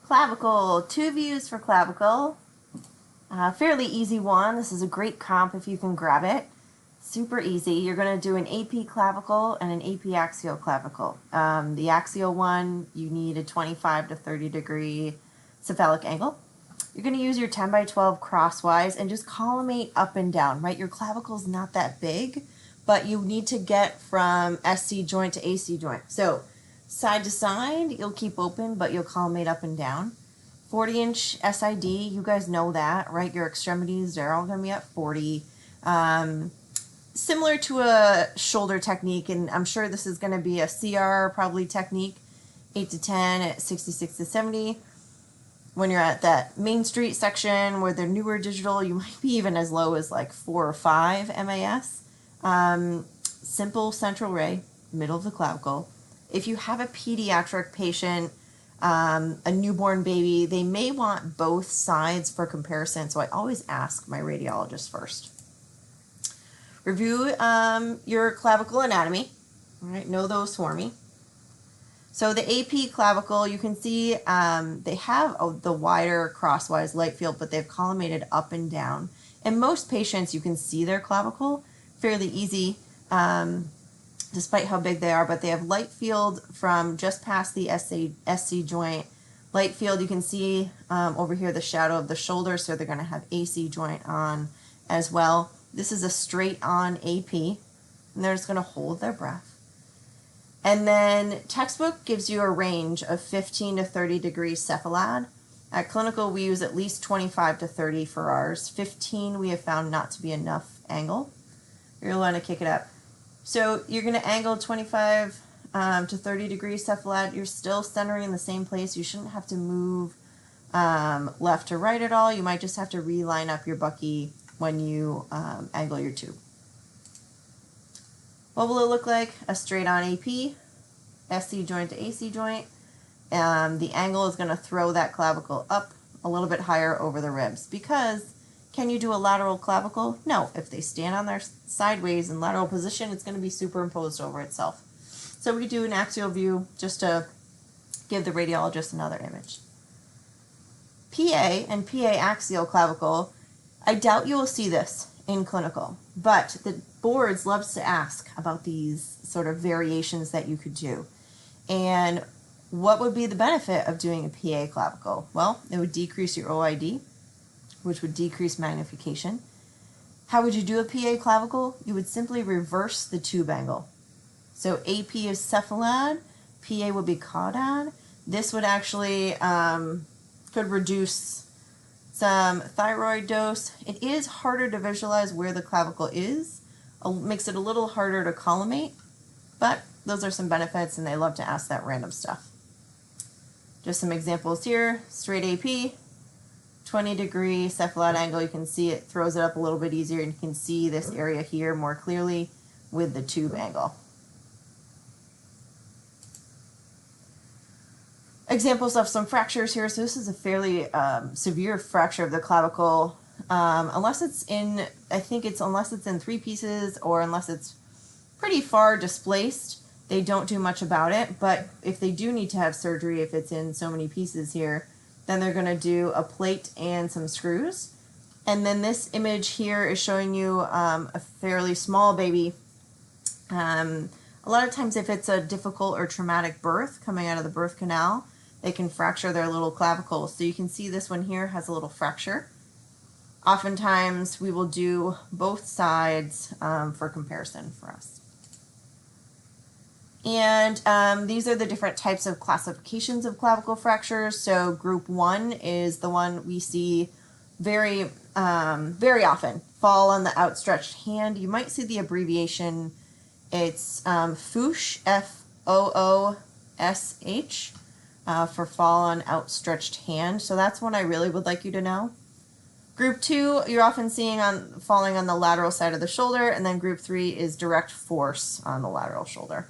Clavicle, two views for clavicle. Fairly easy one. This is a great comp if you can grab it. Super easy. You're going to do an AP clavicle and an AP axial clavicle. The axial one, you need a 25 to 30 degree cephalic angle. You're going to use your 10 by 12 crosswise and just collimate up and down, right? Your clavicle is not that big, but you need to get from SC joint to AC joint. So side to side, you'll keep open, but you'll collimate up and down. 40-inch SID, you guys know that, right? Your extremities, they're all going to be at 40. Similar to a shoulder technique, and I'm sure this is going to be a CR probably technique, 8 to 10 at 66 to 70. When you're at that Main Street section where they're newer digital, you might be even as low as like 4 or 5 MAS. Simple central ray, middle of the clavicle. If you have a pediatric patient, a newborn baby, they may want both sides for comparison, so I always ask my radiologist first. Review your clavicle anatomy. All right, know those for me. So the AP clavicle, you can see they have the wider crosswise light field, but they've collimated up and down. In most patients, you can see their clavicle fairly easy, despite how big they are, but they have light field from just past the SC joint. Light field, you can see over here the shadow of the shoulder, so they're going to have AC joint on as well. This is a straight on AP, and they're just going to hold their breath. And then textbook gives you a range of 15 to 30 degrees cephalad. At clinical, we use at least 25 to 30 for ours. 15 we have found not to be enough angle. You're going to want to kick it up. So you're going to angle 25 to 30 degrees cephalad. You're still centering in the same place. You shouldn't have to move left to right at all. You might just have to reline up your bucky when you angle your tube. What will it look like? A straight on AP, SC joint to AC joint. The angle is going to throw that clavicle up a little bit higher over the ribs. Because can you do a lateral clavicle? No. If they stand on their sideways in lateral position, it's going to be superimposed over itself. So we do an axial view just to give the radiologist another image. PA and PA axial clavicle, I doubt you will see this in clinical, but the boards loves to ask about these sort of variations that you could do. And what would be the benefit of doing a PA clavicle? Well, it would decrease your OID, which would decrease magnification. How would you do a PA clavicle? You would simply reverse the tube angle. So AP is cephalad, PA would be caudad. This would actually could reduce some thyroid dose. It is harder to visualize where the clavicle is. Makes it a little harder to collimate, but those are some benefits, and they love to ask that random stuff. Just some examples here. Straight AP, 20 degree cephalad angle. You can see it throws it up a little bit easier, and you can see this area here more clearly with the tube angle. Examples of some fractures here. So this is a fairly severe fracture of the clavicle. Unless it's in, unless it's in 3 pieces or unless it's pretty far displaced, they don't do much about it. But if they do need to have surgery, if it's in so many pieces here, then they're going to do a plate and some screws. And then this image here is showing you a fairly small baby. A lot of times if it's a difficult or traumatic birth coming out of the birth canal, they can fracture their little clavicle. So you can see this one here has a little fracture. Oftentimes we will do both sides for comparison for us. And these are the different types of classifications of clavicle fractures. So group 1 is the one we see very often. Fall on the outstretched hand. You might see the abbreviation. It's FOOSH, F-O-O-S-H, for fall on outstretched hand. So that's one I really would like you to know. Group 2, you're often seeing falling on the lateral side of the shoulder, and then group 3 is direct force on the lateral shoulder.